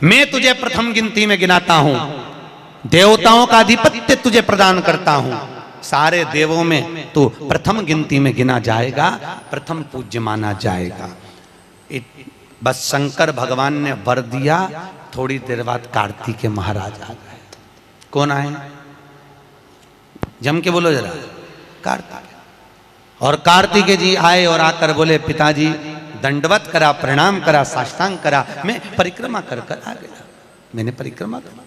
मैं तुझे प्रथम गिनती में गिनाता हूं, देवताओं का आधिपत्य तुझे प्रदान करता हूं, सारे देवों में तू प्रथम गिनती में गिना जाएगा, प्रथम पूज्य माना जाएगा। बस शंकर भगवान ने वर दिया, थोड़ी देर बाद कार्तिकेय महाराज आ गए। कौन आए? जम के बोलो जरा, कार्तिकेय। और कार्तिकेय जी आए और आकर बोले, पिताजी दंडवत करा, प्रणाम करा, साष्टांग करा, मैं परिक्रमा कर कर आ गया। मैंने परिक्रमा करा।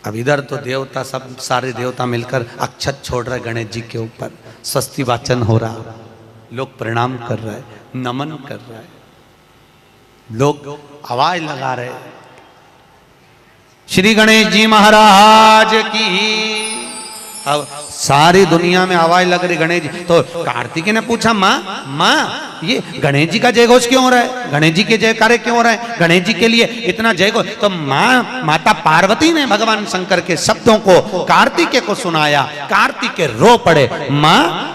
अब इधर तो देवता सब, सारे देवता मिलकर अक्षत छोड़ रहे गणेश जी के ऊपर, स्वस्ति वाचन हो रहा, लोग प्रणाम कर रहे, नमन कर रहे, लोग आवाज लगा रहे, श्री गणेश जी महाराज की। अब सारी दुनिया में आवाज लग रही गणेश जी। तो कार्तिकेय ने पूछा, माँ ये गणेश जी का जय घोष क्यों हो रहा है? गणेश जी के जयकारे क्यों हो रहा है? गणेश जी के लिए इतना जय घोष? तो माता पार्वती ने भगवान शंकर के शब्दों को कार्तिकेय को सुनाया। कार्तिकेय रो पड़े, माँ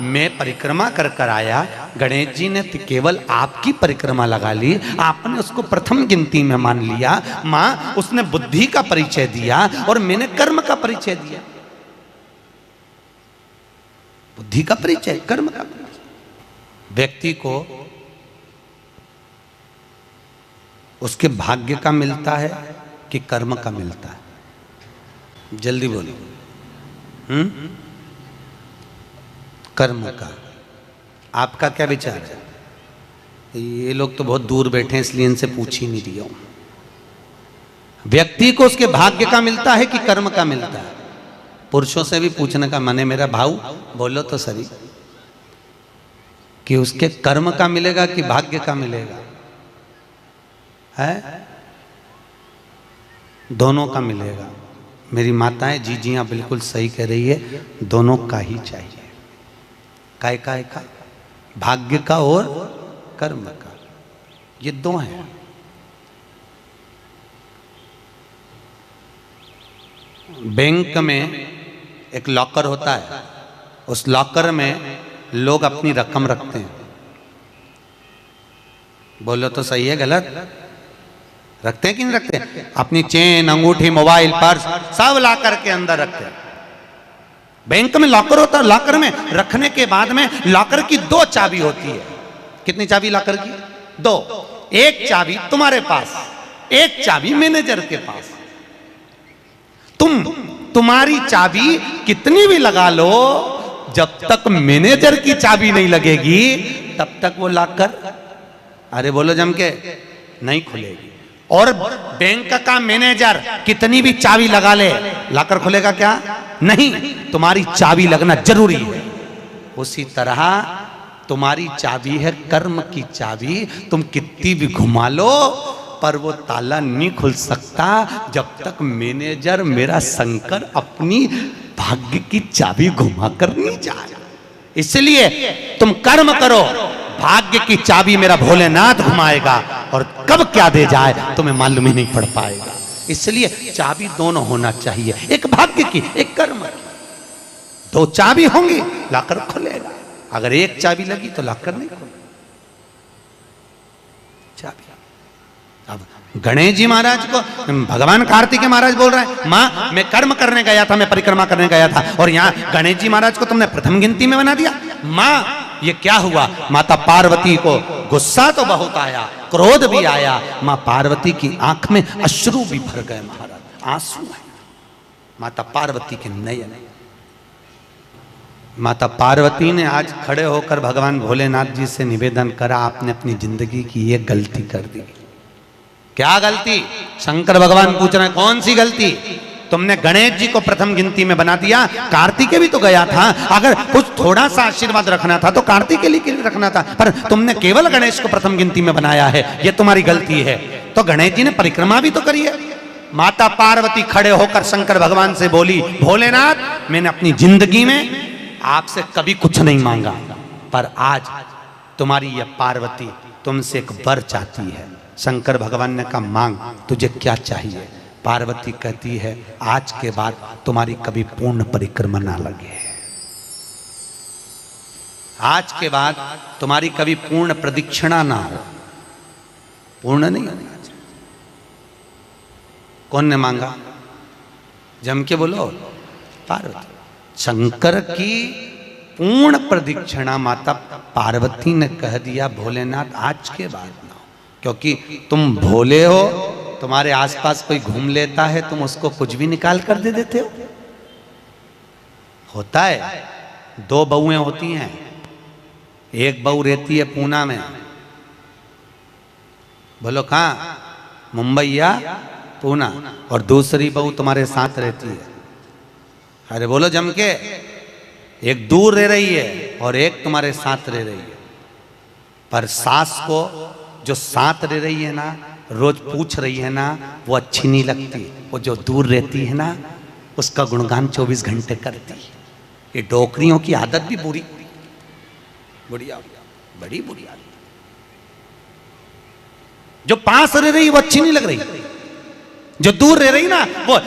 मैं परिक्रमा कर कर आया, गणेश जी ने केवल आपकी परिक्रमा लगा ली, आपने उसको प्रथम गिनती में मान लिया। माँ उसने बुद्धि का परिचय दिया और मैंने कर्म का परिचय दिया। बुद्धि का परिचय, कर्म का परिचय। व्यक्ति को उसके भाग्य का मिलता है कि कर्म का मिलता है? जल्दी बोलो। कर्म का। आपका क्या विचार है? ये लोग तो बहुत दूर बैठे हैं, इसलिए इनसे पूछ ही नहीं रही हूं। व्यक्ति को उसके भाग्य का मिलता है कि कर्म का मिलता है? पुरुषों से भी पूछने का मन है, मेरा भाऊ बोलो तो सही, कि उसके कर्म का मिलेगा कि भाग्य का मिलेगा? है दोनों का मिलेगा। मेरी माताएं जीजियां बिल्कुल सही कह रही है, दोनों का ही चाहिए। काय का? भाग्य का और कर्म का, ये दो हैं। बैंक में एक लॉकर होता है, उस लॉकर में लोग अपनी रकम रखते हैं। बोलो तो सही है गलत? रखते हैं कि नहीं रखते? अपनी चेन, अंगूठी, मोबाइल, पर्स सब लॉकर के अंदर रखते हैं। बैंक में लॉकर होता है, लॉकर में रखने के बाद में लॉकर की दो चाबी होती है। कितनी चाबी लॉकर की? दो। एक चाबी तुम्हारे पास, एक चाबी मैनेजर के पास। तुम्हारी चाबी कितनी भी लगा लो, जब तक मैनेजर की चाबी नहीं लगेगी तब तक वो लॉकर, अरे बोलो जम के, नहीं खुलेगी। और बैंक का मैनेजर कितनी भी चाबी लगा ले, लॉकर खुलेगा क्या? नहीं, तुम्हारी चाबी लगना जरूरी है। उसी तरह तुम्हारी चाबी है कर्म की चाबी, तुम कितनी भी घुमा लो पर वो ताला नहीं खुल सकता जब तक मैनेजर मेरा शंकर अपनी भाग्य की चाबी घुमा कर नहीं जाए। इसलिए तुम कर्म करो, भाग्य की चाबी मेरा भोलेनाथ घुमाएगा, और कब क्या दे जाए तुम्हें मालूम ही नहीं पड़ पाएगा। इसलिए चाबी दोनों होना चाहिए, एक भाग्य की, एक कर्म की। दो चाबी होंगी लॉकर खुलेगा, अगर एक चाबी लगी तो लॉकर नहीं खुलेगा। चाबी। अब गणेश जी महाराज को भगवान कार्तिकेय महाराज बोल रहे हैं, माँ मैं कर्म करने गया था, मैं परिक्रमा करने गया था, और यहाँ गणेश जी महाराज को तुमने प्रथम गिनती में बना दिया। माँ ये क्या हुआ? माता पार्वती को गुस्सा तो बहुत आया, क्रोध भी आया। माँ पार्वती की आंख में अश्रु भी भर गए महाराज, आंसू है माता पार्वती के नयन। माता पार्वती ने आज खड़े होकर भगवान भोलेनाथ जी से निवेदन करा, आपने अपनी जिंदगी की ये गलती कर दी। क्या गलती? शंकर भगवान पूछ रहे हैं, कौन सी गलती? तुमने गणेश जी को प्रथम गिनती में बना दिया, कार्तिकेय भी तो गया था, अगर कुछ थोड़ा सा आशीर्वाद रखना था तो कार्तिकेय के लिए रखना था, पर तुमने केवल गणेश को प्रथम गिनती में बनाया है, ये तुम्हारी गलती है। तो गणेश जी ने परिक्रमा भी तो करी है। माता पार्वती खड़े होकर शंकर भगवान से बोली, भोलेनाथ मैंने अपनी जिंदगी में आपसे कभी कुछ नहीं मांगा, पर आज तुम्हारी यह पार्वती तुमसे एक वर चाहती है। शंकर भगवान ने कहा, मांग, तुझे क्या चाहिए? पार्वती कहती है, आज के बाद तुम्हारी कभी पूर्ण परिक्रमा ना लगे। आज के बाद तुम्हारी कभी पूर्ण प्रदक्षिणा ना हो, पूर्ण नहीं होना चाहिए। कौन ने मांगा? जम के बोलो, पार्वती। शंकर की पूर्ण प्रदक्षिणा माता पार्वती ने कह दिया, भोलेनाथ आज के बाद ना हो, क्योंकि तुम भोले हो, तुम्हारे आसपास कोई घूम लेता है, तुम उसको कुछ भी निकाल कर दे देते हो। होता है, 2 बहुएं होती हैं, एक बहू रहती है पूना में, बोलो कहाँ, मुंबई या पूना, और दूसरी बहू तुम्हारे साथ रहती है। अरे बोलो जम के, एक दूर रह रही है और एक तुम्हारे साथ रह रही है। पर सास को जो साथ रह रही है ना, रोज पूछ रही है ना, वो अच्छी नहीं लगती। वो जो दूर रहती है ना, उसका गुणगान 24 घंटे करती है। ये डोकरियों की आदत भी बुरी बुढ़िया, बड़ी बुरी आदत। जो पास रह रही वो अच्छी नहीं लग रही, जो दूर रह रही ना, वो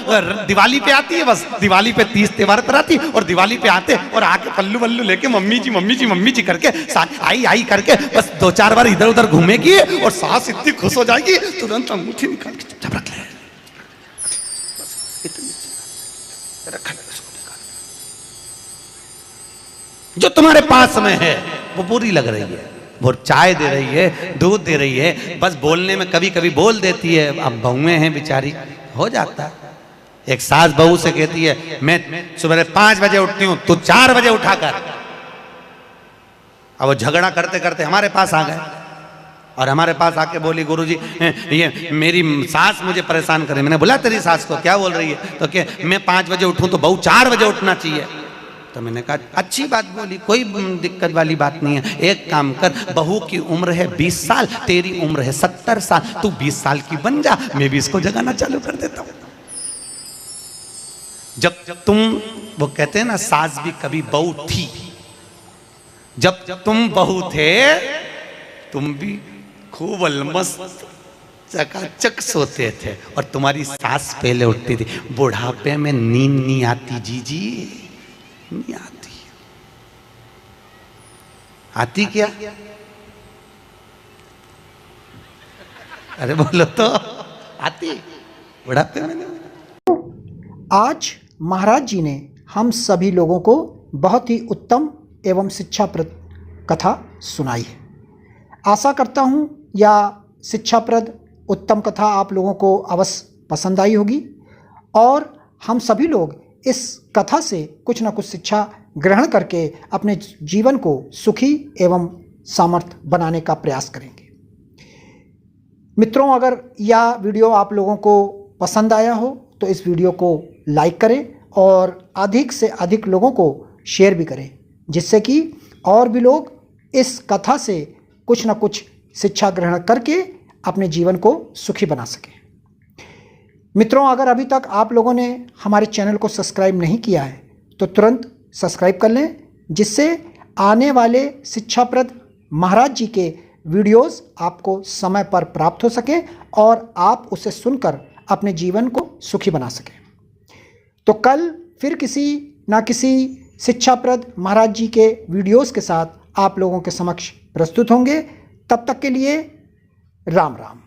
दिवाली पे आती है, बस दिवाली पे 30 त्योहार पर आती है, और दिवाली पे आते और आके पल्लू वल्लू लेके मम्मी जी मम्मी जी मम्मी जी करके आई आई करके बस 2-4 बार इधर उधर घूमेगी, और सास इतनी खुश हो जाएगी, तुरंत अंगूठी निकाल के चुपचाप रख ले, रख ले। जो तुम्हारे पास में है वो बुरी लग रही है, वो चाय दे रही है, दूध दे रही है, बस बोलने में कभी कभी बोल देती है। अब बहुएं हैं बेचारी, हो जाता है। एक सास बहू से कहती है, मैं सुबह 5 बजे उठती हूं, तू 4 बजे उठा कर। अब वो झगड़ा करते करते हमारे पास आ गए, और हमारे पास आके बोली, गुरुजी ये मेरी सास मुझे परेशान करे। मैंने बोला तेरी सास को क्या बोल रही है? तो क्या मैं 5 बजे उठूं तो बहू 4 बजे उठना चाहिए। तो मैंने कहा अच्छी बात बोली, कोई दिक्कत वाली बात नहीं है। एक काम कर, बहू की उम्र है 20 साल, तेरी उम्र है 70 साल, तू 20 साल की बन जा, मैं भी इसको जगाना चालू कर देता हूं। जब तुम, वो कहते हैं ना, सास भी कभी बहू थी। जब तुम बहू थे, तुम भी खूब अलमस्त चकाचक सोते थे, और तुम्हारी सास पहले उठती थी। बुढ़ापे में नींद नहीं आती जीजी, नहीं आती। आती क्या? अरे बोलो तो, आती बुढ़ापे में नहीं। आज महाराज जी ने हम सभी लोगों को बहुत ही उत्तम एवं शिक्षाप्रद कथा सुनाई है। आशा करता हूँ यह शिक्षाप्रद उत्तम कथा आप लोगों को अवश्य पसंद आई होगी, और हम सभी लोग इस कथा से कुछ ना कुछ शिक्षा ग्रहण करके अपने जीवन को सुखी एवं सामर्थ्य बनाने का प्रयास करेंगे। मित्रों, अगर यह वीडियो आप लोगों को पसंद आया हो तो इस वीडियो को लाइक करें, और अधिक से अधिक लोगों को शेयर भी करें, जिससे कि और भी लोग इस कथा से कुछ ना कुछ शिक्षा ग्रहण करके अपने जीवन को सुखी बना सकें। मित्रों, अगर अभी तक आप लोगों ने हमारे चैनल को सब्सक्राइब नहीं किया है तो तुरंत सब्सक्राइब कर लें, जिससे आने वाले शिक्षाप्रद महाराज जी के वीडियोस आपको समय पर प्राप्त हो सकें और आप उसे सुनकर अपने जीवन को सुखी बना सकें। तो कल फिर किसी ना किसी शिक्षाप्रद महाराज जी के वीडियोस के साथ आप लोगों के समक्ष प्रस्तुत होंगे। तब तक के लिए राम राम।